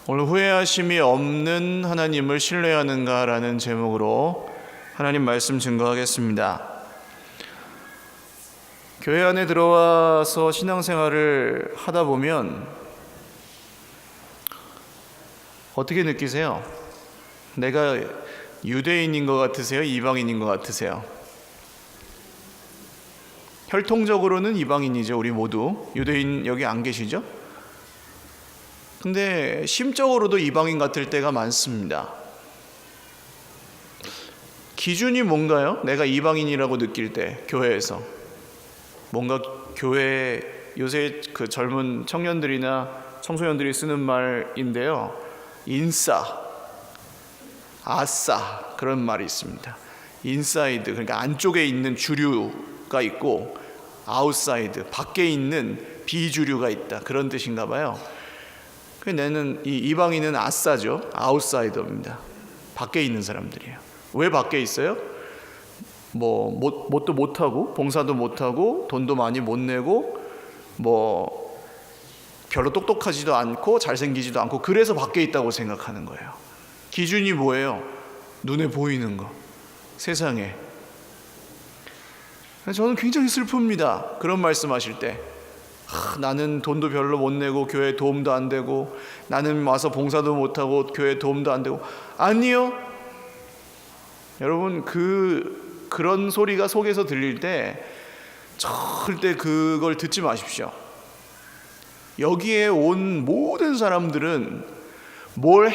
오늘 후회하심이 없는 하나님을 신뢰하는가라는 제목으로 하나님 말씀 증거하겠습니다. 교회 안에 들어와서 신앙생활을 하다 보면 어떻게 느끼세요? 내가 유대인인 것 같으세요? 이방인인 것 같으세요? 혈통적으로는 이방인이죠. 우리 모두. 유대인 여기 안 계시죠? 근데 심적으로도 이방인 같을 때가 많습니다. 기준이 뭔가요? 내가 이방인이라고 느낄 때 교회에서 뭔가 교회 요새 그 젊은 청년들이나 청소년들이 쓰는 말인데요. 인싸, 아싸 그런 말이 있습니다. 인사이드 그러니까 안쪽에 있는 주류가 있고 아웃사이드 밖에 있는 비주류가 있다 그런 뜻인가 봐요. 나는 이 이방인은 아싸죠. 아웃사이더입니다. 밖에 있는 사람들이에요. 왜 밖에 있어요? 뭣도 못하고 봉사도 못하고 돈도 많이 못 내고 별로 똑똑하지도 않고 잘생기지도 않고 그래서 밖에 있다고 생각하는 거예요. 기준이 뭐예요? 눈에 보이는 거, 세상에. 저는 굉장히 슬픕니다. 그런 말씀하실 때 나는 돈도 별로 못 내고 교회에 도움도 안 되고 나는 와서 봉사도 못하고 교회에 도움도 안 되고. 아니요 여러분, 그런 소리가 속에서 들릴 때 절대 그걸 듣지 마십시오. 여기에 온 모든 사람들은 뭘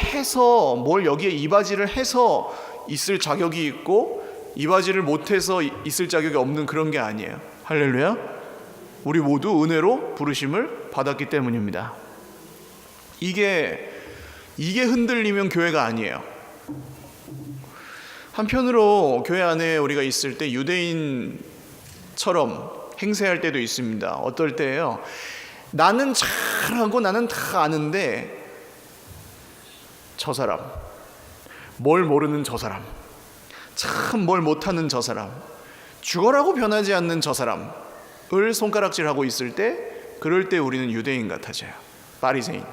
여기에 이바지를 해서 있을 자격이 있고 이바지를 못해서 있을 자격이 없는 그런 게 아니에요. 할렐루야. 우리 모두 은혜로 부르심을 받았기 때문입니다. 이게 흔들리면 교회가 아니에요. 한편으로 교회 안에 우리가 있을 때 유대인처럼 행세할 때도 있습니다. 어떨 때예요? 나는 잘하고 나는 다 아는데 저 사람, 뭘 모르는 저 사람, 참 뭘 못하는 저 사람, 죽어라고 변하지 않는 저 사람을 손가락질하고 있을 때, 그럴 때 우리는 유대인 같아져요. 바리새인.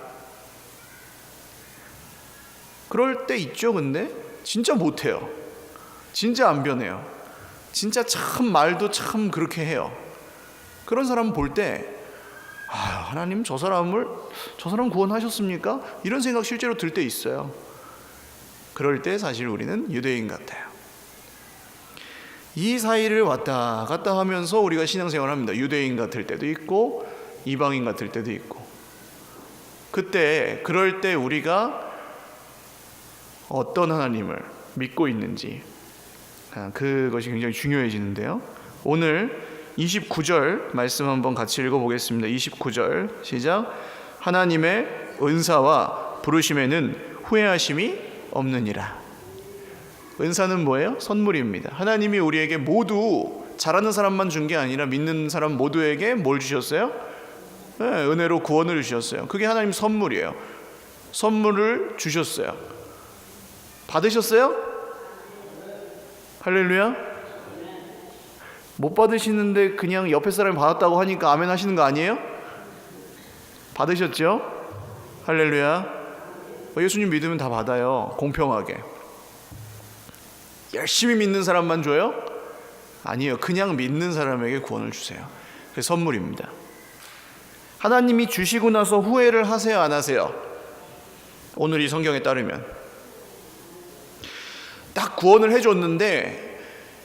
그럴 때 있죠. 근데 진짜 못해요. 진짜 안 변해요. 진짜 참 말도 참 그렇게 해요. 그런 사람 볼 때 하나님 저 사람 구원하셨습니까? 이런 생각 실제로 들 때 있어요. 그럴 때 사실 우리는 유대인 같아요. 이 사이를 왔다 갔다 하면서 우리가 신앙생활을 합니다. 유대인 같을 때도 있고 이방인 같을 때도 있고. 그럴 때 우리가 어떤 하나님을 믿고 있는지 그것이 굉장히 중요해지는데요. 오늘 29절 말씀 한번 같이 읽어보겠습니다. 29절 시작. 하나님의 은사와 부르심에는 후회하심이 없느니라. 은사는 뭐예요? 선물입니다. 하나님이 우리에게 모두 잘하는 사람만 준 게 아니라 믿는 사람 모두에게 뭘 주셨어요? 네, 은혜로 구원을 주셨어요. 그게 하나님 선물이에요. 선물을 주셨어요. 받으셨어요? 할렐루야. 못 받으시는데 그냥 옆에 사람이 받았다고 하니까 아멘 하시는 거 아니에요? 받으셨죠? 할렐루야. 예수님 믿으면 다 받아요. 공평하게. 열심히 믿는 사람만 줘요? 아니에요. 그냥 믿는 사람에게 구원을 주세요. 그게 선물입니다. 하나님이 주시고 나서 후회를 하세요, 안 하세요? 오늘 이 성경에 따르면 딱 구원을 해줬는데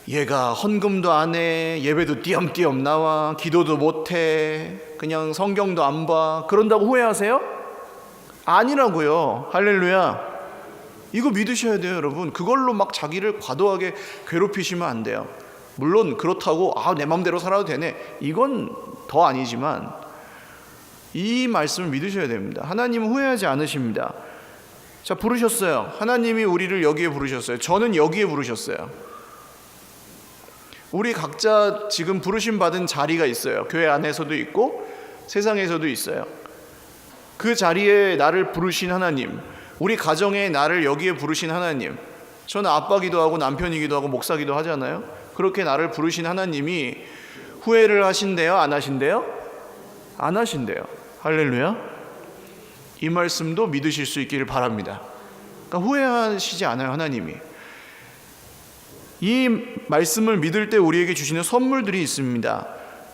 얘가 헌금도 안 해, 예배도 띄엄띄엄 나와, 기도도 못해, 그냥 성경도 안 봐. 그런다고 후회하세요? 아니라고요. 할렐루야. 이거 믿으셔야 돼요, 여러분. 그걸로 막 자기를 과도하게 괴롭히시면 안 돼요. 물론 그렇다고 내 맘대로 살아도 되네, 이건 더 아니지만 이 말씀을 믿으셔야 됩니다. 하나님은 후회하지 않으십니다. 자, 부르셨어요. 하나님이 우리를 여기에 부르셨어요. 저는 여기에 부르셨어요. 우리 각자 지금 부르심 받은 자리가 있어요. 교회 안에서도 있고 세상에서도 있어요. 그 자리에 나를 부르신 하나님, 우리 가정에 나를 여기에 부르신 하나님, 저는 아빠기도 하고 남편이기도 하고 목사기도 하잖아요. 그렇게 나를 부르신 하나님이 후회를 하신대요? 안 하신대요? 안 하신대요. 할렐루야. 이 말씀도 믿으실 수 있기를 바랍니다. 그러니까 후회하시지 않아요. 하나님이 이 말씀을 믿을 때 우리에게 주시는 선물들이 있습니다.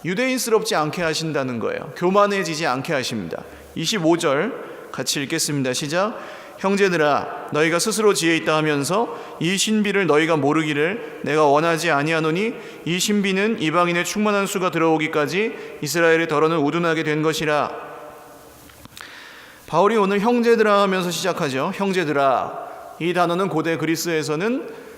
유대인스럽지 않게 하신다는 거예요. 교만해지지 않게 하십니다. 25절 같이 읽겠습니다. 시작. 형제들아 너희가 스스로 지혜 있다 하면서 이 신비를 너희가 모르기를 내가 원하지 아니하노니 이 신비는 이방인의 충만한 수가 들어오기까지 이스라엘의 더러는 우둔하게 된 것이라. 바울이 오늘 형제들아 하면서 시작하죠. 형제들아. 이 단어는 고대 그리스에서는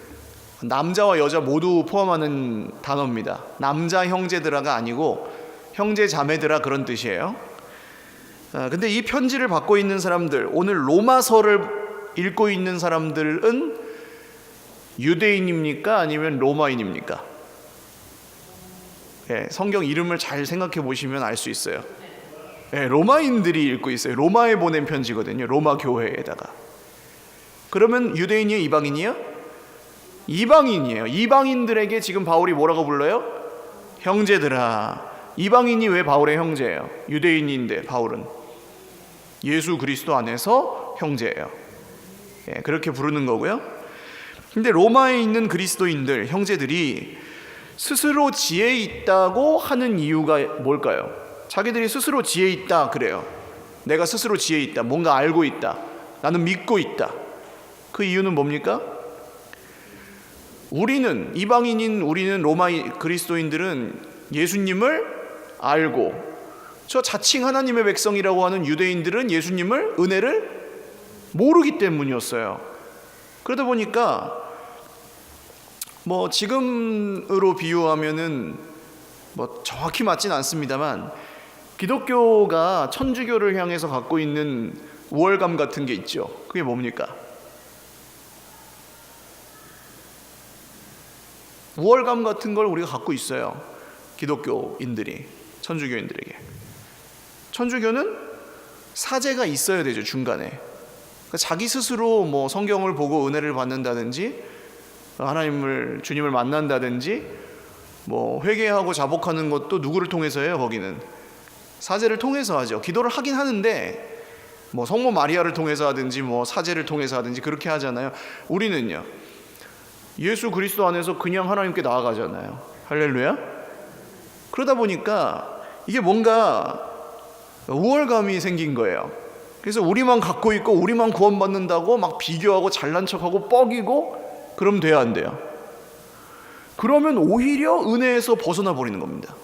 남자와 여자 모두 포함하는 단어입니다. 남자 형제들아가 아니고 형제 자매들아 그런 뜻이에요. 근데 이 편지를 받고 있는 사람들, 오늘 로마서를 읽고 있는 사람들은 유대인입니까? 아니면 로마인입니까? 성경 이름을 잘 생각해 보시면 알 수 있어요. 로마인들이 읽고 있어요. 로마에 보낸 편지거든요. 로마 교회에다가. 그러면 유대인이에요? 이방인이에요? 이방인이에요. 이방인들에게 지금 바울이 뭐라고 불러요? 형제들아. 이방인이 왜 바울의 형제예요? 유대인인데 바울은 예수 그리스도 안에서 형제예요. 그렇게 부르는 거고요. 근데 로마에 있는 그리스도인들, 형제들이 스스로 지혜 있다고 하는 이유가 뭘까요? 자기들이 스스로 지혜 있다 그래요. 내가 스스로 지혜 있다, 뭔가 알고 있다, 나는 믿고 있다. 그 이유는 뭡니까? 우리는 이방인인 우리는 로마 그리스도인들은 예수님을 알고, 저 자칭 하나님의 백성이라고 하는 유대인들은 예수님을, 은혜를 모르기 때문이었어요. 그러다 보니까 뭐 지금으로 비유하면은 뭐 정확히 맞진 않습니다만 기독교가 천주교를 향해서 갖고 있는 우월감 같은 게 있죠. 그게 뭡니까? 우월감 같은 걸 우리가 갖고 있어요. 기독교인들이 천주교인들에게. 천주교는 사제가 있어야 되죠. 중간에. 그러니까 자기 스스로 뭐 성경을 보고 은혜를 받는다든지 하나님을, 주님을 만난다든지 뭐 회개하고 자복하는 것도 누구를 통해서 해요? 거기는 사제를 통해서 하죠. 기도를 하긴 하는데 뭐 성모 마리아를 통해서 하든지 뭐 사제를 통해서 하든지 그렇게 하잖아요. 우리는요, 예수 그리스도 안에서 그냥 하나님께 나아가잖아요. 할렐루야. 그러다 보니까 이게 뭔가 우월감이 생긴 거예요. 그래서 우리만 갖고 있고 우리만 구원받는다고 막 비교하고 잘난 척하고 뻐기고 그러면 돼야 안 돼요? 그러면 오히려 은혜에서 벗어나 버리는 겁니다.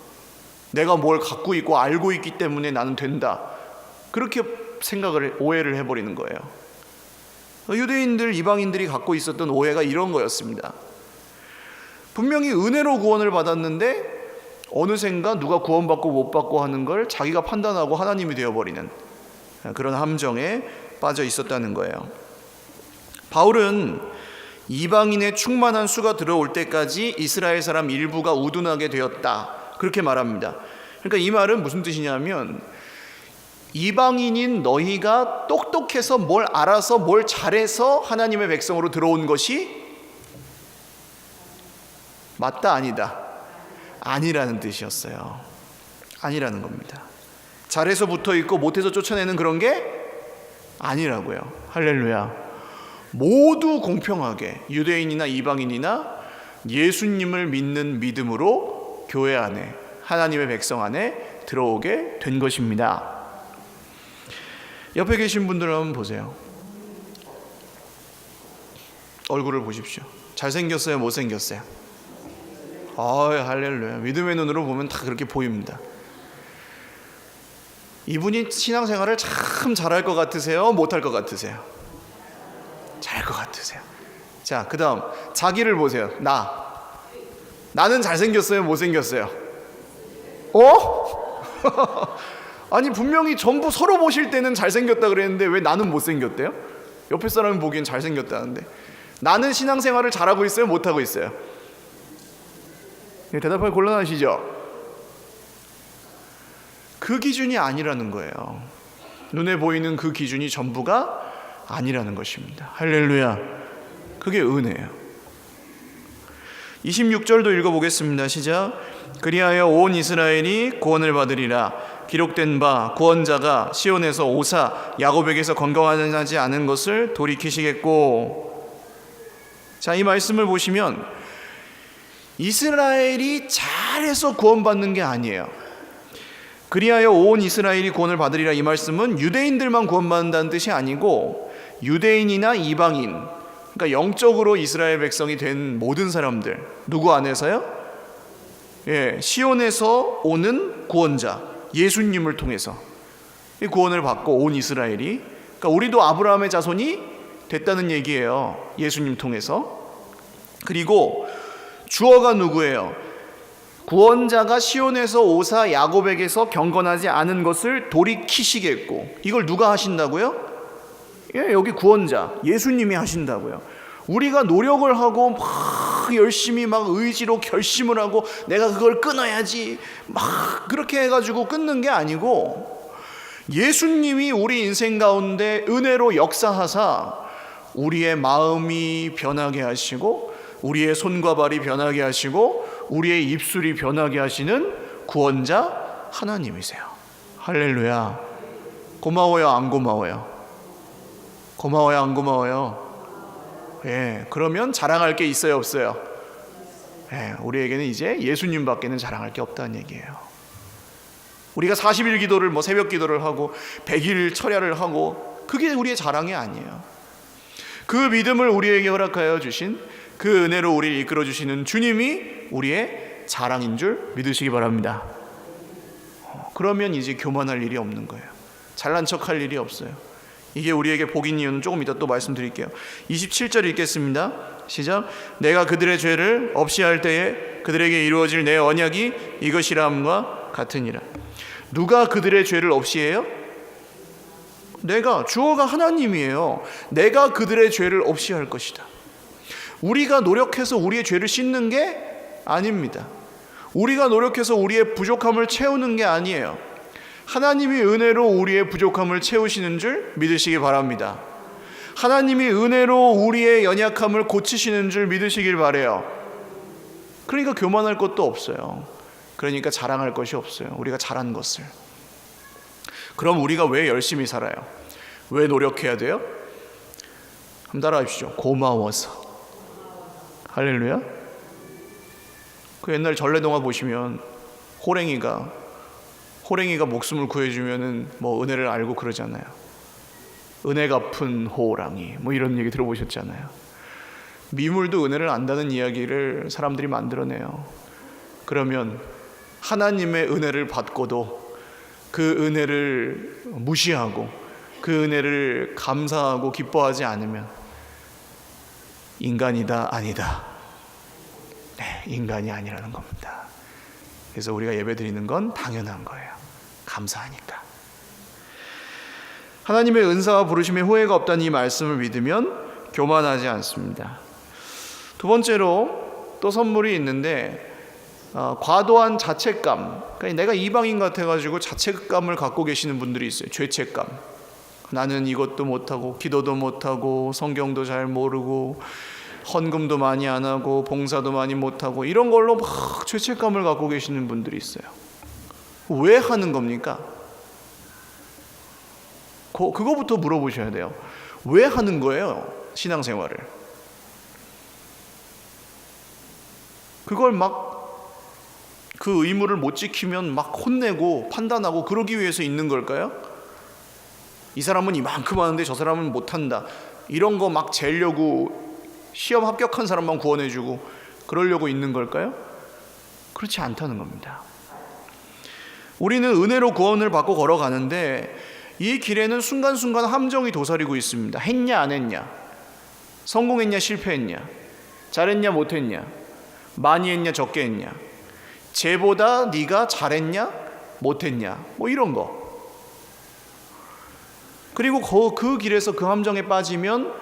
내가 뭘 갖고 있고 알고 있기 때문에 나는 된다, 그렇게 생각을, 오해를 해버리는 거예요. 유대인들, 이방인들이 갖고 있었던 오해가 이런 거였습니다. 분명히 은혜로 구원을 받았는데 어느샌가 누가 구원받고 못 받고 하는 걸 자기가 판단하고 하나님이 되어버리는 그런 함정에 빠져 있었다는 거예요. 바울은 이방인의 충만한 수가 들어올 때까지 이스라엘 사람 일부가 우둔하게 되었다, 그렇게 말합니다. 그러니까 이 말은 무슨 뜻이냐면, 이방인인 너희가 똑똑해서 뭘 알아서 뭘 잘해서 하나님의 백성으로 들어온 것이 맞다, 아니다? 아니라는 뜻이었어요. 아니라는 겁니다. 잘해서 붙어 있고 못해서 쫓아내는 그런 게 아니라고요. 할렐루야. 모두 공평하게 유대인이나 이방인이나 예수님을 믿는 믿음으로 교회 안에, 하나님의 백성 안에 들어오게 된 것입니다. 옆에 계신 분들 한번 보세요. 얼굴을 보십시오. 잘생겼어요? 못생겼어요? 할렐루야. 믿음의 눈으로 보면 다 그렇게 보입니다. 이분이 신앙생활을 참 잘할 것 같으세요? 못할 것 같으세요? 잘할 것 같으세요. 자, 그 다음 자기를 보세요. 나는 잘생겼어요? 못생겼어요? 아니 분명히 전부 서로 보실 때는 잘생겼다 그랬는데 왜 나는 못생겼대요? 옆에 사람이 보기엔 잘생겼다는데. 나는 신앙생활을 잘하고 있어요? 못하고 있어요? 대답하기 곤란하시죠? 그 기준이 아니라는 거예요. 눈에 보이는 그 기준이 전부가 아니라는 것입니다. 할렐루야. 그게 은혜예요. 26절도 읽어보겠습니다. 시작. 그리하여 온 이스라엘이 구원을 받으리라. 기록된 바 구원자가 시온에서 오사 야곱에게서 건강하지 않은 것을 돌이키시겠고. 자, 이 말씀을 보시면 이스라엘이 잘해서 구원받는 게 아니에요. 그리하여 온 이스라엘이 구원을 받으리라, 이 말씀은 유대인들만 구원받는다는 뜻이 아니고 유대인이나 이방인, 그러니까 영적으로 이스라엘 백성이 된 모든 사람들, 누구 안에서요? 시온에서 오는 구원자 예수님을 통해서 이 구원을 받고 온 이스라엘이, 그러니까 우리도 아브라함의 자손이 됐다는 얘기예요, 예수님 통해서. 그리고 주어가 누구예요? 구원자가 시온에서 오사 야곱에게서 경건하지 않은 것을 돌이키시겠고. 이걸 누가 하신다고요? 여기 구원자 예수님이 하신다고요. 우리가 노력을 하고 막 열심히 막 의지로 결심을 하고 내가 그걸 끊어야지 막 그렇게 해가지고 끊는 게 아니고, 예수님이 우리 인생 가운데 은혜로 역사하사 우리의 마음이 변하게 하시고 우리의 손과 발이 변하게 하시고 우리의 입술이 변하게 하시는 구원자 하나님이세요. 할렐루야. 고마워요, 안 고마워요? 고마워요, 안 고마워요? 그러면 자랑할 게 있어요, 없어요? 우리에게는 이제 예수님밖에는 자랑할 게 없다는 얘기예요. 우리가 40일 기도를 새벽 기도를 하고 100일 철야를 하고 그게 우리의 자랑이 아니에요. 그 믿음을 우리에게 허락하여 주신, 그 은혜로 우리를 이끌어 주시는 주님이 우리의 자랑인 줄 믿으시기 바랍니다. 그러면 이제 교만할 일이 없는 거예요. 잘난 척할 일이 없어요. 이게 우리에게 복인 이유는 조금 이따 또 말씀드릴게요. 27절 읽겠습니다. 시작. 내가 그들의 죄를 없이 할 때에 그들에게 이루어질 내 언약이 이것이라함과 같으니라. 누가 그들의 죄를 없이 해요? 내가, 주어가 하나님이에요. 내가 그들의 죄를 없이 할 것이다. 우리가 노력해서 우리의 죄를 씻는 게 아닙니다. 우리가 노력해서 우리의 부족함을 채우는 게 아니에요. 하나님이 은혜로 우리의 부족함을 채우시는 줄 믿으시기 바랍니다. 하나님이 은혜로 우리의 연약함을 고치시는 줄 믿으시길 바라요. 그러니까 교만할 것도 없어요. 그러니까 자랑할 것이 없어요, 우리가 잘한 것을. 그럼 우리가 왜 열심히 살아요? 왜 노력해야 돼요? 한번 따라하십시오. 고마워서. 할렐루야. 그 옛날 전래동화 보시면 호랭이가 목숨을 구해주면은 은혜를 알고 그러잖아요. 은혜 갚은 호랑이 이런 얘기 들어보셨잖아요. 미물도 은혜를 안다는 이야기를 사람들이 만들어내요. 그러면 하나님의 은혜를 받고도 그 은혜를 무시하고 그 은혜를 감사하고 기뻐하지 않으면 인간이다, 아니다. 인간이 아니라는 겁니다. 그래서 우리가 예배드리는 건 당연한 거예요. 감사하니까. 하나님의 은사와 부르심에 후회가 없다는 이 말씀을 믿으면 교만하지 않습니다. 두 번째로 또 선물이 있는데, 과도한 자책감. 그러니까 내가 이방인 같아가지고 자책감을 갖고 계시는 분들이 있어요. 죄책감. 나는 이것도 못하고 기도도 못하고 성경도 잘 모르고 헌금도 많이 안 하고 봉사도 많이 못하고 이런 걸로 막 죄책감을 갖고 계시는 분들이 있어요. 왜 하는 겁니까? 그거부터 물어보셔야 돼요. 왜 하는 거예요, 신앙생활을? 그걸 그 의무를 못 지키면 막 혼내고 판단하고 그러기 위해서 있는 걸까요? 이 사람은 이만큼 하는데 저 사람은 못한다, 이런 거 막 재려고 시험 합격한 사람만 구원해주고 그러려고 있는 걸까요? 그렇지 않다는 겁니다. 우리는 은혜로 구원을 받고 걸어가는데 이 길에는 순간순간 함정이 도사리고 있습니다. 했냐 안 했냐, 성공했냐 실패했냐, 잘했냐 못했냐, 많이 했냐 적게 했냐, 쟤보다 네가 잘했냐 못했냐, 이런 거. 그리고 그 길에서 그 함정에 빠지면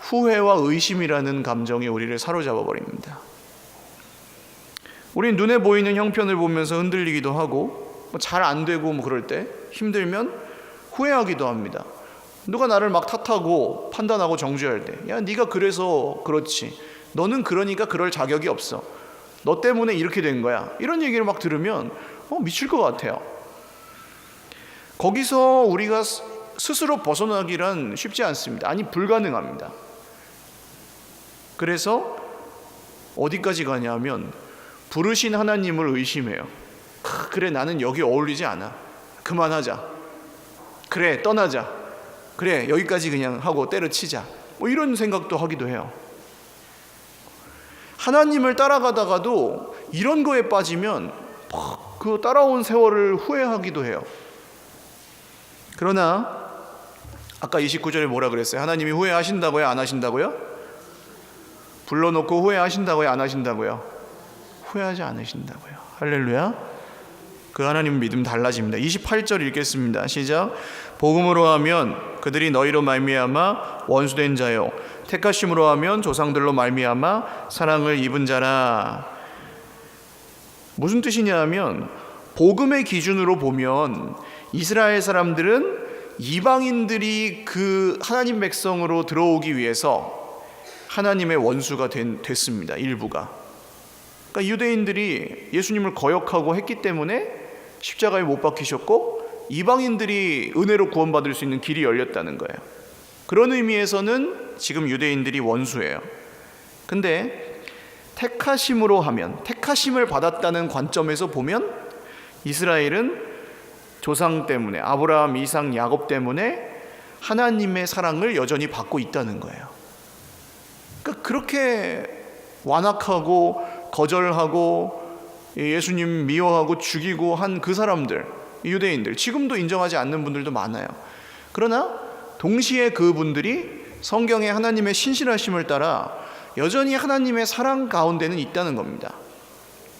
후회와 의심이라는 감정이 우리를 사로잡아 버립니다. 우린 눈에 보이는 형편을 보면서 흔들리기도 하고 잘 안 되고 그럴 때 힘들면 후회하기도 합니다. 누가 나를 막 탓하고 판단하고 정죄할 때, 야 네가 그래서 그렇지, 너는 그러니까 그럴 자격이 없어, 너 때문에 이렇게 된 거야, 이런 얘기를 막 들으면 미칠 것 같아요. 거기서 우리가 스스로 벗어나기란 쉽지 않습니다. 아니, 불가능합니다. 그래서 어디까지 가냐면 부르신 하나님을 의심해요. 그래, 나는 여기 어울리지 않아. 그만하자. 그래, 떠나자. 그래, 여기까지 그냥 하고 때려치자. 뭐 이런 생각도 하기도 해요. 하나님을 따라가다가도 이런 거에 빠지면 그 따라온 세월을 후회하기도 해요. 그러나 아까 29절에 뭐라 그랬어요? 하나님이 후회하신다고요? 안 하신다고요? 불러놓고 후회하신다고요? 안 하신다고요? 후회하지 않으신다고요. 할렐루야. 그 하나님 믿음 달라집니다. 28절 읽겠습니다. 시작. 복음으로 하면 그들이 너희로 말미암아 원수된 자요, 택하심으로 하면 조상들로 말미암아 사랑을 입은 자라. 무슨 뜻이냐 하면 복음의 기준으로 보면 이스라엘 사람들은 이방인들이 그 하나님 백성으로 들어오기 위해서 하나님의 원수가 됐습니다. 일부가. 그러니까 유대인들이 예수님을 거역하고 했기 때문에 십자가에 못 박히셨고 이방인들이 은혜로 구원받을 수 있는 길이 열렸다는 거예요. 그런 의미에서는 지금 유대인들이 원수예요. 근데 택하심으로 하면, 택하심을 받았다는 관점에서 보면 이스라엘은 조상 때문에, 아브라함, 이삭, 야곱 때문에 하나님의 사랑을 여전히 받고 있다는 거예요. 그러니까 그렇게 완악하고 거절하고 예수님 미워하고 죽이고 한 그 사람들, 유대인들, 지금도 인정하지 않는 분들도 많아요. 그러나 동시에 그분들이 성경의 하나님의 신실하심을 따라 여전히 하나님의 사랑 가운데는 있다는 겁니다.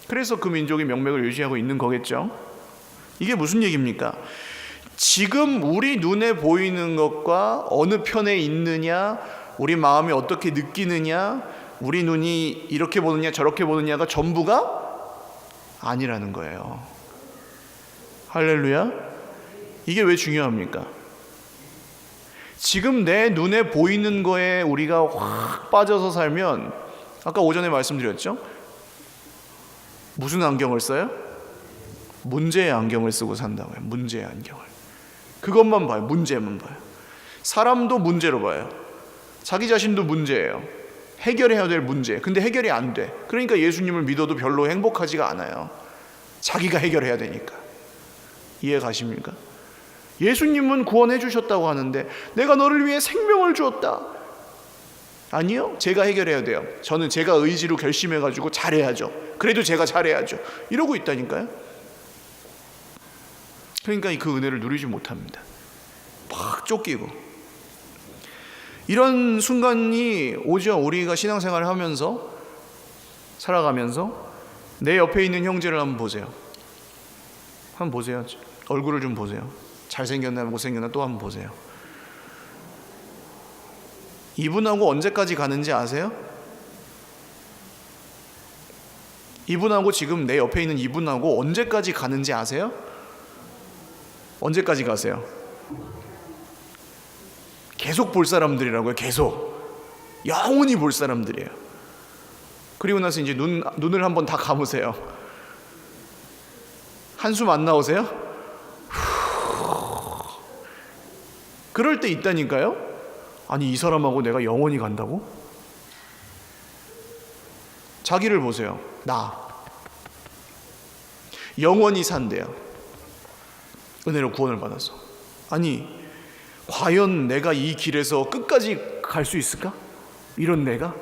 그래서 그 민족이 명맥을 유지하고 있는 거겠죠. 이게 무슨 얘기입니까? 지금 우리 눈에 보이는 것과 어느 편에 있느냐, 우리 마음이 어떻게 느끼느냐, 우리 눈이 이렇게 보느냐 저렇게 보느냐가 전부가 아니라는 거예요. 할렐루야. 이게 왜 중요합니까? 지금 내 눈에 보이는 거에 우리가 확 빠져서 살면, 아까 오전에 말씀드렸죠? 무슨 안경을 써요? 문제의 안경을 쓰고 산다고요. 문제의 안경을. 그것만 봐요. 문제만 봐요. 사람도 문제로 봐요. 자기 자신도 문제예요. 해결해야 될 문제. 근데 해결이 안 돼. 그러니까 예수님을 믿어도 별로 행복하지가 않아요. 자기가 해결해야 되니까. 이해 가십니까? 예수님은 구원해 주셨다고 하는데 내가 너를 위해 생명을 주었다. 아니요, 제가 해결해야 돼요. 저는 제가 의지로 결심해가지고 잘해야죠. 그래도 제가 잘해야죠. 이러고 있다니까요. 그러니까 그 은혜를 누리지 못합니다. 막 쫓기고. 이런 순간이 오죠. 우리가 신앙생활을 하면서, 살아가면서 내 옆에 있는 형제를 한번 보세요. 한번 보세요. 얼굴을 좀 보세요. 잘생겼나 못생겼나 또 한번 보세요. 이분하고 언제까지 가는지 아세요? 이분하고 지금 내 옆에 있는 이분하고 언제까지 가는지 아세요? 언제까지 가세요? 계속 볼 사람들이라고요. 계속 영원히 볼 사람들이에요. 그리고 나서 이제 눈을 한번 다 감으세요. 한숨 안 나오세요? 그럴 때 있다니까요. 아니, 이 사람하고 내가 영원히 간다고? 자기를 보세요. 나 영원히 산대요. 은혜로 구원을 받아서. 아니, 과연 내가 이 길에서 끝까지 갈 수 있을까? 이런 내가?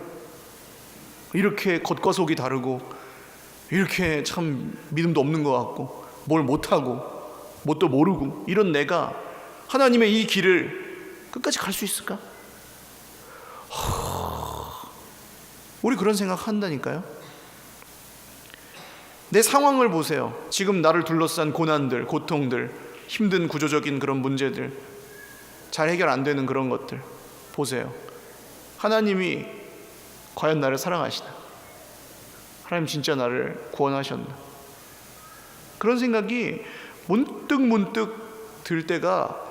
이렇게 겉과 속이 다르고, 이렇게 참 믿음도 없는 것 같고, 뭘 못하고 뭣도 모르고, 이런 내가 하나님의 이 길을 끝까지 갈 수 있을까? 우리 그런 생각 한다니까요. 내 상황을 보세요. 지금 나를 둘러싼 고난들, 고통들, 힘든 구조적인 그런 문제들, 잘 해결 안 되는 그런 것들 보세요. 하나님이 과연 나를 사랑하시나? 하나님 진짜 나를 구원하셨나? 그런 생각이 문득 들 때가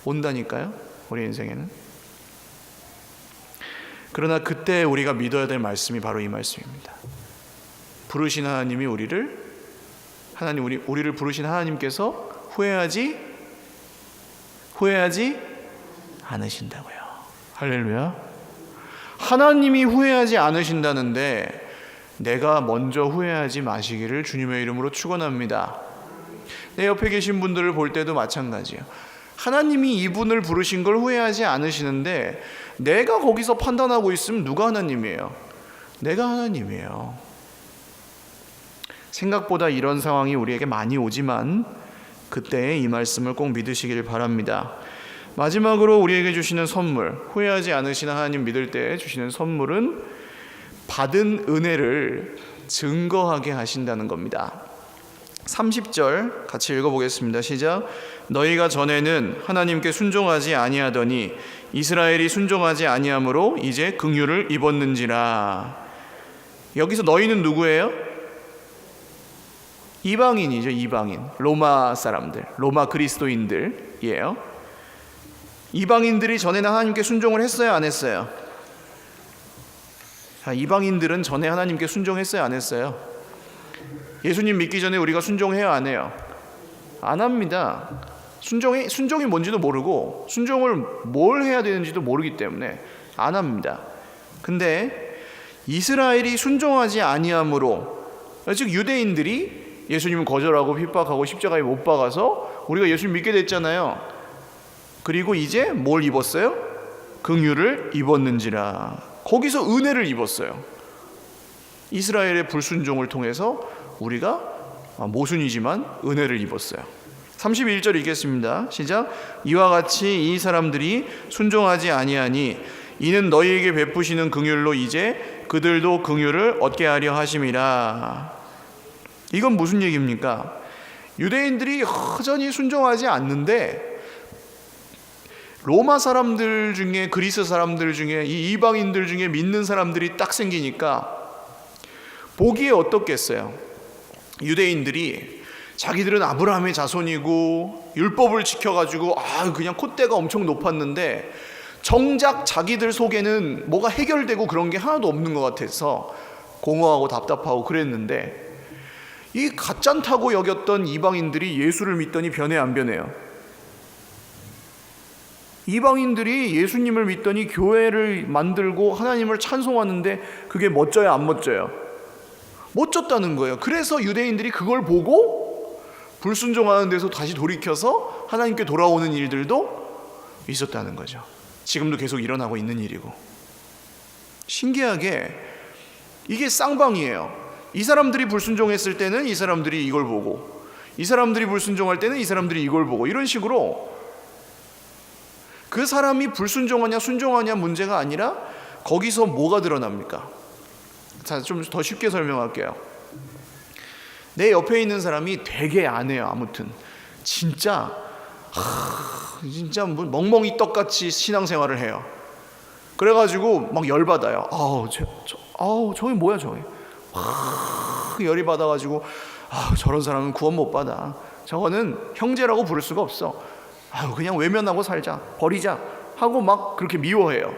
온다니까요. 우리 인생에는. 그러나 그때 우리가 믿어야 될 말씀이 바로 이 말씀입니다. 부르신 하나님이 우리를 부르신 하나님께서 후회하지 후회하지 않으신다고요. 할렐루야. 하나님이 후회하지 않으신다는데 내가 먼저 후회하지 마시기를 주님의 이름으로 축원합니다. 내 옆에 계신 분들을 볼 때도 마찬가지예요. 하나님이 이분을 부르신 걸 후회하지 않으시는데 내가 거기서 판단하고 있으면 누가 하나님이에요? 내가 하나님이에요. 생각보다 이런 상황이 우리에게 많이 오지만 그때 이 말씀을 꼭 믿으시길 바랍니다. 마지막으로 우리에게 주시는 선물, 후회하지 않으시는 하나님 믿을 때 주시는 선물은 받은 은혜를 증거하게 하신다는 겁니다. 30절 같이 읽어보겠습니다. 시작. 너희가 전에는 하나님께 순종하지 아니하더니 이스라엘이 순종하지 아니함으로 이제 긍휼을 입었는지라. 여기서 너희는 누구예요? 이방인이죠. 이방인. 로마 사람들, 로마 그리스도인들이에요. 이방인들이 전에는 하나님께 순종을 했어요, 안 했어요? 이방인들은 전에 하나님께 순종했어요, 안 했어요? 예수님 믿기 전에 우리가 순종해요, 안 해요? 안 합니다. 순종이 뭔지도 모르고 순종을 뭘 해야 되는지도 모르기 때문에 안 합니다. 근데 이스라엘이 순종하지 아니함으로, 즉 유대인들이 예수님을 거절하고 핍박하고 십자가에 못 박아서 우리가 예수님 믿게 됐잖아요. 그리고 이제 뭘 입었어요? 긍휼을 입었는지라. 거기서 은혜를 입었어요. 이스라엘의 불순종을 통해서 우리가 모순이지만 은혜를 입었어요. 31절 읽겠습니다. 시작. 이와 같이 이 사람들이 순종하지 아니하니 이는 너희에게 베푸시는 긍휼로 이제 그들도 긍휼을 얻게 하려 하심이라. 이건 무슨 얘기입니까? 유대인들이 여전히 순종하지 않는데 로마 사람들 중에, 그리스 사람들 중에, 이 이방인들 중에 믿는 사람들이 딱 생기니까 보기에 어떻겠어요? 유대인들이 자기들은 아브라함의 자손이고 율법을 지켜가지고 그냥 콧대가 엄청 높았는데 정작 자기들 속에는 뭐가 해결되고 그런 게 하나도 없는 것 같아서 공허하고 답답하고 그랬는데, 이 가짠다고 여겼던 이방인들이 예수를 믿더니 변해 안 변해요? 이방인들이 예수님을 믿더니 교회를 만들고 하나님을 찬송하는데 그게 멋져요, 안 멋져요? 멋졌다는 거예요. 그래서 유대인들이 그걸 보고 불순종하는 데서 다시 돌이켜서 하나님께 돌아오는 일들도 있었다는 거죠. 지금도 계속 일어나고 있는 일이고. 신기하게 이게 쌍방이에요. 이 사람들이 불순종했을 때는 이 사람들이 이걸 보고, 이 사람들이 불순종할 때는 이 사람들이 이걸 보고, 이런 식으로 그 사람이 불순종하냐 순종하냐 문제가 아니라 거기서 뭐가 드러납니까? 자, 좀 더 쉽게 설명할게요. 내 옆에 있는 사람이 되게 안 해요. 아무튼 진짜 뭐 멍멍이 떡같이 신앙생활을 해요. 그래가지고 막 열받아요. 저게 뭐야 저게. 열이 받아가지고 저런 사람은 구원 못 받아. 저거는 형제라고 부를 수가 없어. 그냥 외면하고 살자, 버리자 하고 막 그렇게 미워해요.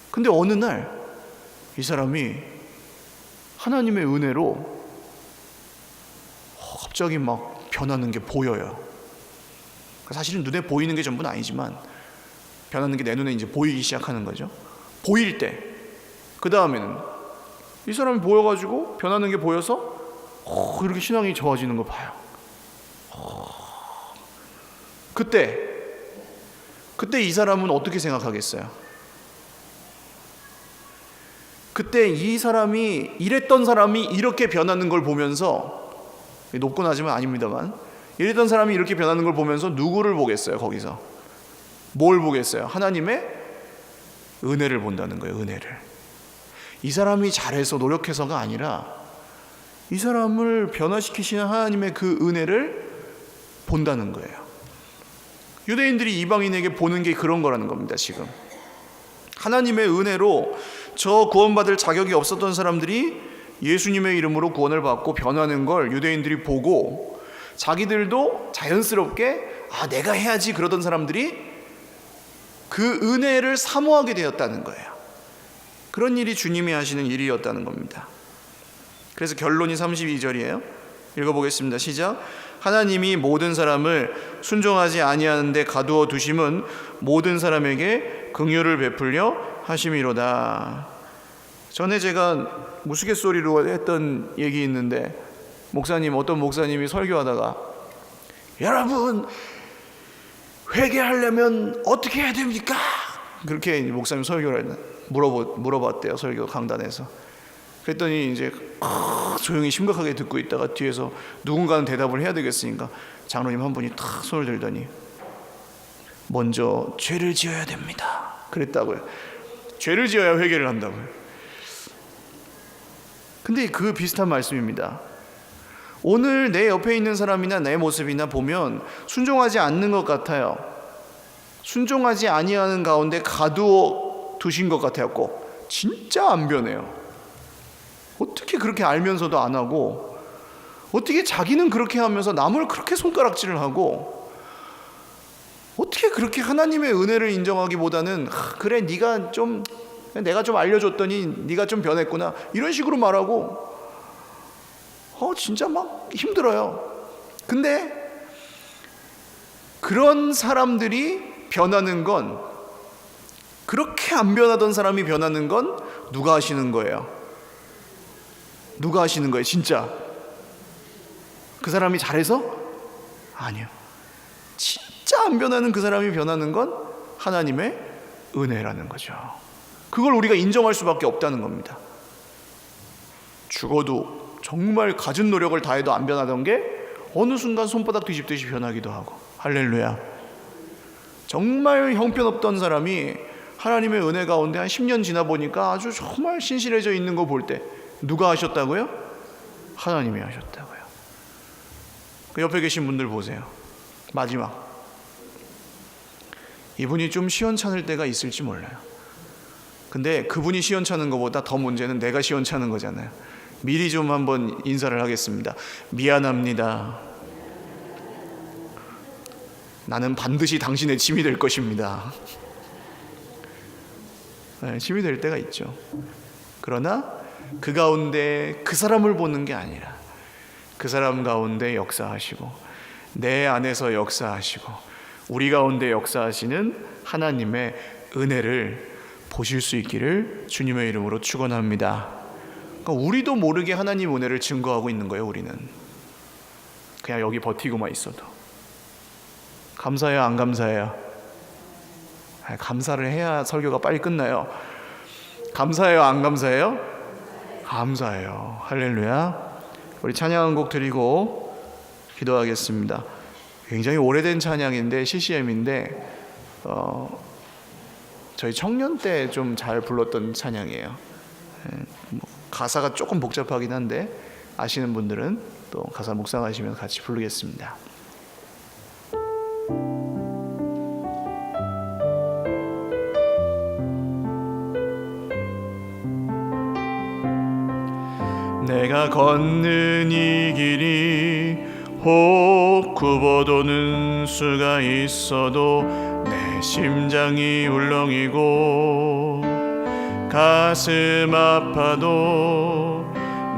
근데 어느 날 이 사람이 하나님의 은혜로 갑자기 막 변하는 게 보여요. 사실은 눈에 보이는 게 전부는 아니지만 변하는 게 내 눈에 이제 보이기 시작하는 거죠. 보일 때, 그 다음에는 이 사람이 보여가지고 변하는 게 보여서 이렇게 신앙이 좋아지는 거 봐요. 그때 이 사람은 어떻게 생각하겠어요? 그때 이 사람이, 이랬던 사람이 이렇게 변하는 걸 보면서, 높고 낮으면 아닙니다만, 이랬던 사람이 이렇게 변하는 걸 보면서 누구를 보겠어요? 거기서 뭘 보겠어요? 하나님의 은혜를 본다는 거예요. 은혜를. 이 사람이 잘해서 노력해서가 아니라 이 사람을 변화시키시는 하나님의 그 은혜를 본다는 거예요. 유대인들이 이방인에게 보는 게 그런 거라는 겁니다. 지금 하나님의 은혜로 저 구원받을 자격이 없었던 사람들이 예수님의 이름으로 구원을 받고 변하는 걸 유대인들이 보고 자기들도 자연스럽게 내가 해야지 그러던 사람들이 그 은혜를 사모하게 되었다는 거예요. 그런 일이 주님이 하시는 일이었다는 겁니다. 그래서 결론이 32절이에요. 읽어보겠습니다. 시작. 하나님이 모든 사람을 순종하지 아니하는데 가두어 두심은 모든 사람에게 긍휼을 베풀려 하심이로다. 전에 제가 우스갯소리로 했던 얘기 있는데, 어떤 목사님이 설교하다가 여러분 회개하려면 어떻게 해야 됩니까? 그렇게 목사님 설교를 물어봤대요, 설교 강단에서. 그랬더니 이제 조용히 심각하게 듣고 있다가 뒤에서 누군가는 대답을 해야 되겠으니까 장로님 한 분이 탁 손을 들더니 먼저 죄를 지어야 됩니다 그랬다고요. 죄를 지어야 회개를 한다고요. 근데 그 비슷한 말씀입니다. 오늘 내 옆에 있는 사람이나 내 모습이나 보면 순종하지 않는 것 같아요. 순종하지 아니하는 가운데 가두어 두신 것 같아요. 꼭 진짜 안 변해요. 어떻게 그렇게 알면서도 안 하고, 어떻게 자기는 그렇게 하면서 남을 그렇게 손가락질을 하고, 어떻게 그렇게 하나님의 은혜를 인정하기보다는 그래 내가 좀 알려줬더니 네가 좀 변했구나 이런 식으로 말하고, 진짜 막 힘들어요. 근데 그런 사람들이 변하는 건, 그렇게 안 변하던 사람이 변하는 건 누가 하시는 거예요? 누가 하시는 거예요? 진짜 그 사람이 잘해서? 아니요. 진짜 안 변하는 그 사람이 변하는 건 하나님의 은혜라는 거죠. 그걸 우리가 인정할 수밖에 없다는 겁니다. 죽어도 정말 갖은 노력을 다해도 안 변하던 게 어느 순간 손바닥 뒤집듯이 변하기도 하고. 할렐루야. 정말 형편없던 사람이 하나님의 은혜 가운데 한 10년 지나 보니까 아주 정말 신실해져 있는 거 볼 때 누가 하셨다고요? 하나님이 하셨다고요. 그 옆에 계신 분들 보세요. 마지막, 이분이 좀 시원찮을 때가 있을지 몰라요. 근데 그분이 시원찮은 것보다 더 문제는 내가 시원찮은 거잖아요. 미리 좀 한번 인사를 하겠습니다. 미안합니다. 나는 반드시 당신의 짐이 될 것입니다. 네, 짐이 될 때가 있죠. 그러나 그 가운데 그 사람을 보는 게 아니라 그 사람 가운데 역사하시고 내 안에서 역사하시고 우리 가운데 역사하시는 하나님의 은혜를 보실 수 있기를 주님의 이름으로 축원합니다. 그러니까 우리도 모르게 하나님 은혜를 증거하고 있는 거예요. 우리는 그냥 여기 버티고만 있어도. 감사해요, 안 감사해요? 감사를 해야 설교가 빨리 끝나요. 감사해요, 안 감사해요? 감사해요. 할렐루야. 우리 찬양 한 곡 드리고 기도하겠습니다. 굉장히 오래된 찬양인데 CCM인데 저희 청년 때 좀 잘 불렀던 찬양이에요. 가사가 조금 복잡하긴 한데 아시는 분들은 또 가사 묵상하시면 같이 부르겠습니다. 내가 걷는 이 길이 혹 굽어도는 수가 있어도 내 심장이 울렁이고 가슴 아파도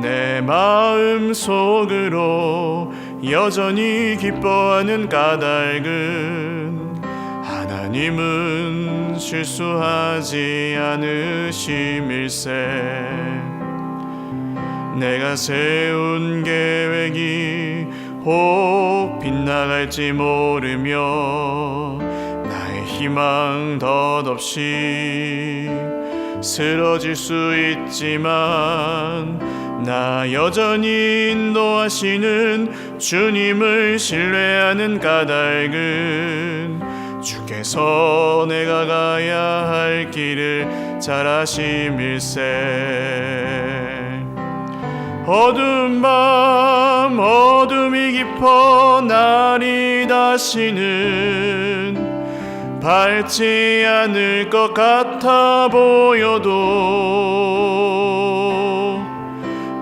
내 마음 속으로 여전히 기뻐하는 까닭은 하나님은 실수하지 않으심일세. 내가 세운 계획이 혹 빗나갈지 모르며 나의 희망 덧없이 쓰러질 수 있지만 나 여전히 인도하시는 주님을 신뢰하는 까닭은 주께서 내가 가야 할 길을 잘 아심일세. 어두운 밤 어둠이 깊어 날이 다시는 밝지 않을 것 같아 보여도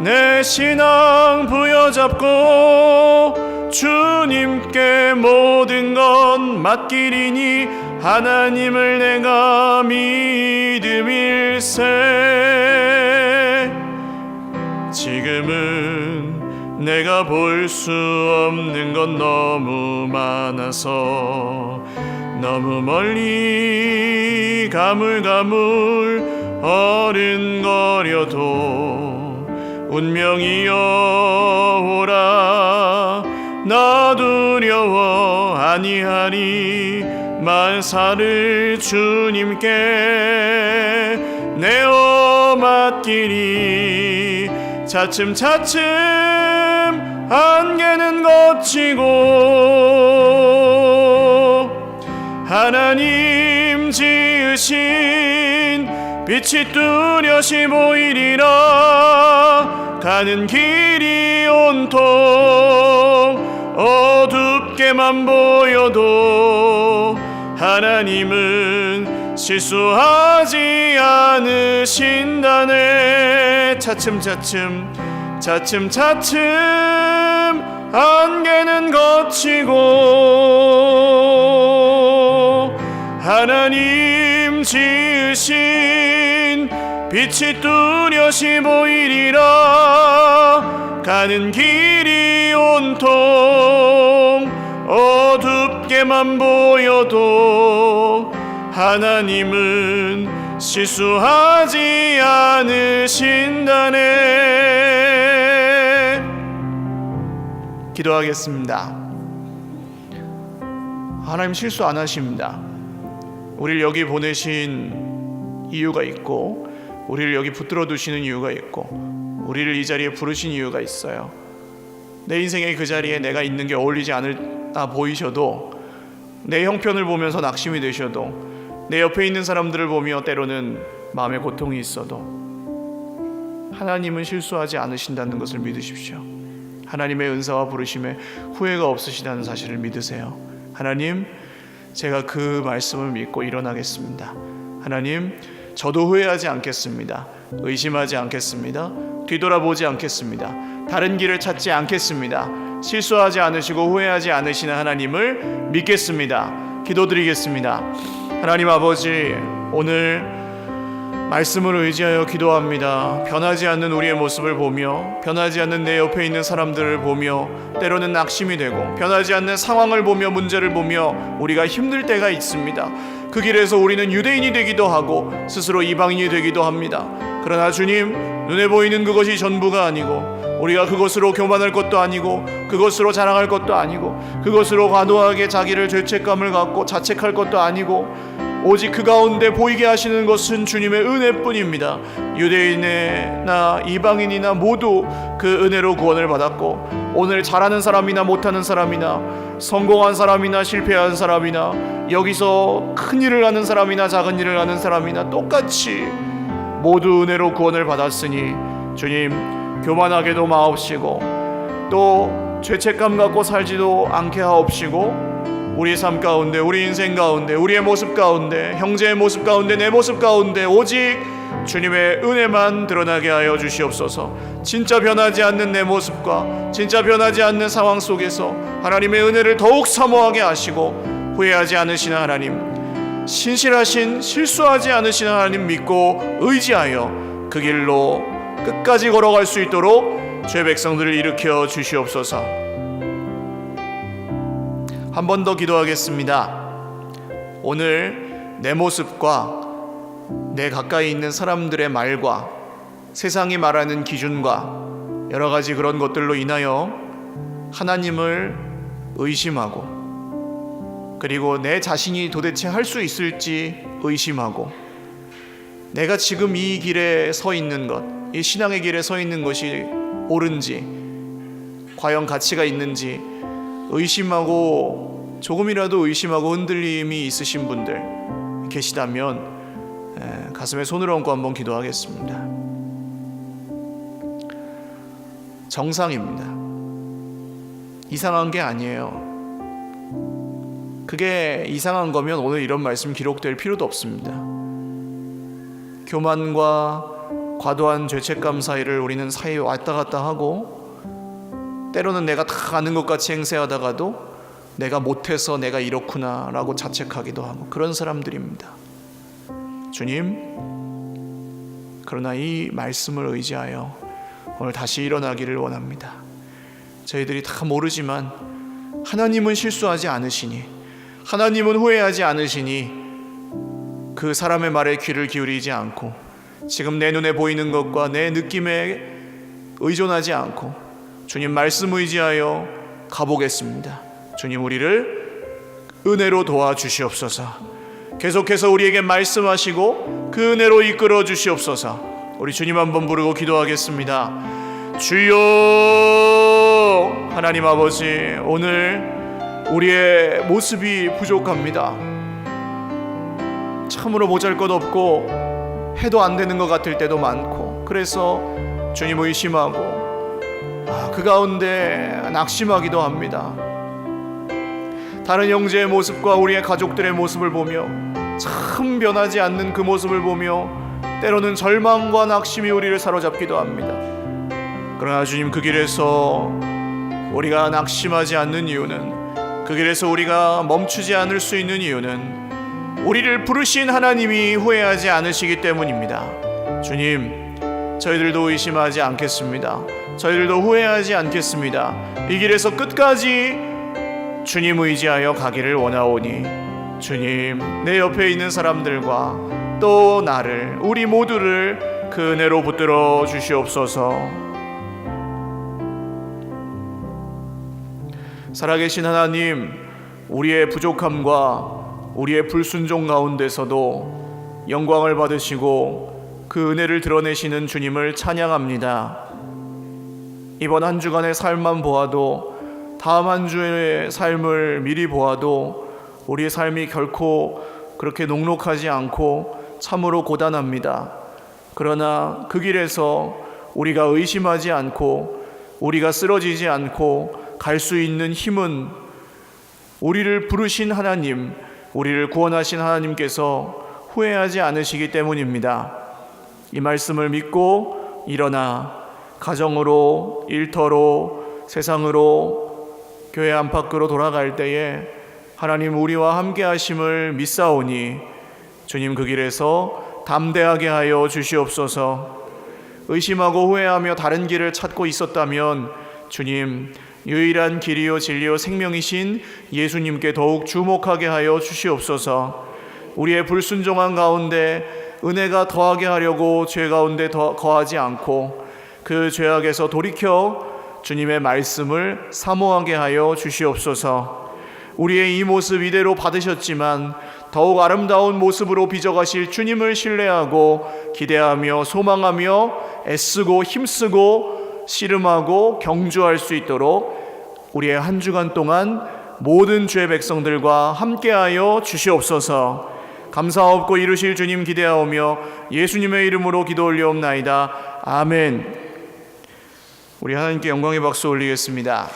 내 신앙 부여잡고 주님께 모든 건 맡기리니 하나님을 내가 믿음일세. 지금은 내가 볼 수 없는 건 너무 많아서 너무 멀리 가물가물 어른거려도 운명이여 오라 나 두려워 아니하리 만사를 주님께 내어 맡기리 차츰차츰 안개는 걷히고 하나님 지으신 빛이 뚜렷이 보이리라 가는 길이 온통 어둡게만 보여도 하나님은 실수하지 않으신다네 차츰차츰 안개는 걷히고 하나님 지으신 빛이 뚜렷이 보이리라 가는 길이 온통 어둡게만 보여도 하나님은 실수하지 않으신다네. 기도하겠습니다. 하나님 실수 안 하십니다. 우리를 여기 보내신 이유가 있고 우리를 여기 붙들어 두시는 이유가 있고 우리를 이 자리에 부르신 이유가 있어요. 내 인생의 그 자리에 내가 있는 게 어울리지 않아 보이셔도 내 형편을 보면서 낙심이 되셔도 내 옆에 있는 사람들을 보며 때로는 마음에 고통이 있어도 하나님은 실수하지 않으신다는 것을 믿으십시오. 하나님의 은사와 부르심에 후회가 없으시다는 사실을 믿으세요. 하나님, 제가 그 말씀을 믿고 일어나겠습니다. 하나님, 저도 후회하지 않겠습니다. 의심하지 않겠습니다. 뒤돌아보지 않겠습니다. 다른 길을 찾지 않겠습니다. 실수하지 않으시고 후회하지 않으시는 하나님을 믿겠습니다. 기도드리겠습니다. 하나님 아버지, 오늘 말씀을 의지하여 기도합니다. 변하지 않는 우리의 모습을 보며 변하지 않는 내 옆에 있는 사람들을 보며 때로는 낙심이 되고 변하지 않는 상황을 보며 문제를 보며 우리가 힘들 때가 있습니다. 그 길에서 우리는 유대인이 되기도 하고 스스로 이방인이 되기도 합니다. 그러나 주님, 눈에 보이는 그것이 전부가 아니고 우리가 그것으로 교만할 것도 아니고 그것으로 자랑할 것도 아니고 그것으로 과도하게 자기를 죄책감을 갖고 자책할 것도 아니고 오직 그 가운데 보이게 하시는 것은 주님의 은혜뿐입니다. 유대인이나 이방인이나 모두 그 은혜로 구원을 받았고 오늘 잘하는 사람이나 못하는 사람이나 성공한 사람이나 실패한 사람이나 여기서 큰 일을 하는 사람이나 작은 일을 하는 사람이나 똑같이 모두 은혜로 구원을 받았으니 주님, 교만하게도 마옵시고 또 죄책감 갖고 살지도 않게 하옵시고 우리 삶 가운데, 우리 인생 가운데, 우리의 모습 가운데, 형제의 모습 가운데, 내 모습 가운데 오직 주님의 은혜만 드러나게 하여 주시옵소서. 진짜 변하지 않는 내 모습과 진짜 변하지 않는 상황 속에서 하나님의 은혜를 더욱 사모하게 하시고 후회하지 않으시는 하나님, 신실하신 실수하지 않으시는 하나님 믿고 의지하여 그 길로 끝까지 걸어갈 수 있도록 주의 백성들을 일으켜 주시옵소서. 한 번 더 기도하겠습니다. 오늘 내 모습과 내 가까이 있는 사람들의 말과 세상이 말하는 기준과 여러 가지 그런 것들로 인하여 하나님을 의심하고 그리고 내 자신이 도대체 할 수 있을지 의심하고 내가 지금 이 길에 서 있는 것, 이 신앙의 길에 서 있는 것이 옳은지 과연 가치가 있는지 의심하고 조금이라도 의심하고 흔들림이 있으신 분들 계시다면 가슴에 손을 얹고 한번 기도하겠습니다. 정상입니다. 이상한 게 아니에요. 그게 이상한 거면 오늘 이런 말씀 기록될 필요도 없습니다. 교만과 과도한 죄책감 사이를 우리는 사이에 왔다 갔다 하고 때로는 내가 다 아는 것 같이 행세하다가도 내가 못해서 내가 이렇구나 라고 자책하기도 하고 그런 사람들입니다. 주님, 그러나 이 말씀을 의지하여 오늘 다시 일어나기를 원합니다. 저희들이 다 모르지만 하나님은 실수하지 않으시니, 하나님은 후회하지 않으시니 그 사람의 말에 귀를 기울이지 않고 지금 내 눈에 보이는 것과 내 느낌에 의존하지 않고 주님 말씀 의지하여 가보겠습니다. 주님 우리를 은혜로 도와주시옵소서. 계속해서 우리에게 말씀하시고 그 은혜로 이끌어 주시옵소서. 우리 주님 한번 부르고 기도하겠습니다. 주여 하나님 아버지, 오늘 우리의 모습이 부족합니다. 참으로 보잘것없고 해도 안 되는 것 같을 때도 많고, 그래서 주님 의심하고 그 가운데 낙심하기도 합니다. 다른 형제의 모습과 우리의 가족들의 모습을 보며 참 변하지 않는 그 모습을 보며 때로는 절망과 낙심이 우리를 사로잡기도 합니다. 그러나 주님, 그 길에서 우리가 낙심하지 않는 이유는, 그 길에서 우리가 멈추지 않을 수 있는 이유는 우리를 부르신 하나님이 후회하지 않으시기 때문입니다. 주님, 저희들도 의심하지 않겠습니다. 저희들도 후회하지 않겠습니다. 이 길에서 끝까지 주님 의지하여 가기를 원하오니 주님, 내 옆에 있는 사람들과 또 나를, 우리 모두를 그 은혜로 붙들어 주시옵소서. 살아계신 하나님, 우리의 부족함과 우리의 불순종 가운데서도 영광을 받으시고 그 은혜를 드러내시는 주님을 찬양합니다. 이번 한 주간의 삶만 보아도, 다음 한 주의 삶을 미리 보아도 우리의 삶이 결코 그렇게 녹록하지 않고 참으로 고단합니다. 그러나 그 길에서 우리가 의심하지 않고 우리가 쓰러지지 않고 갈 수 있는 힘은 우리를 부르신 하나님, 우리를 구원하신 하나님께서 후회하지 않으시기 때문입니다. 이 말씀을 믿고 일어나 가정으로, 일터로, 세상으로, 교회 안팎으로 돌아갈 때에 하나님 우리와 함께 하심을 믿사오니 주님, 그 길에서 담대하게 하여 주시옵소서. 의심하고 후회하며 다른 길을 찾고 있었다면 주님, 유일한 길이요 진리요 생명이신 예수님께 더욱 주목하게 하여 주시옵소서. 우리의 불순종한 가운데 은혜가 더하게 하려고 죄 가운데 거하지 않고 그 죄악에서 돌이켜 주님의 말씀을 사모하게 하여 주시옵소서. 우리의 이 모습 이대로 받으셨지만 더욱 아름다운 모습으로 빚어가실 주님을 신뢰하고 기대하며 소망하며 애쓰고 힘쓰고 씨름하고 경주할 수 있도록 우리의 한 주간 동안 모든 주의 백성들과 함께하여 주시옵소서. 감사하옵고 이루실 주님 기대하오며 예수님의 이름으로 기도 올리옵나이다. 아멘. 우리 하나님께 영광의 박수 올리겠습니다.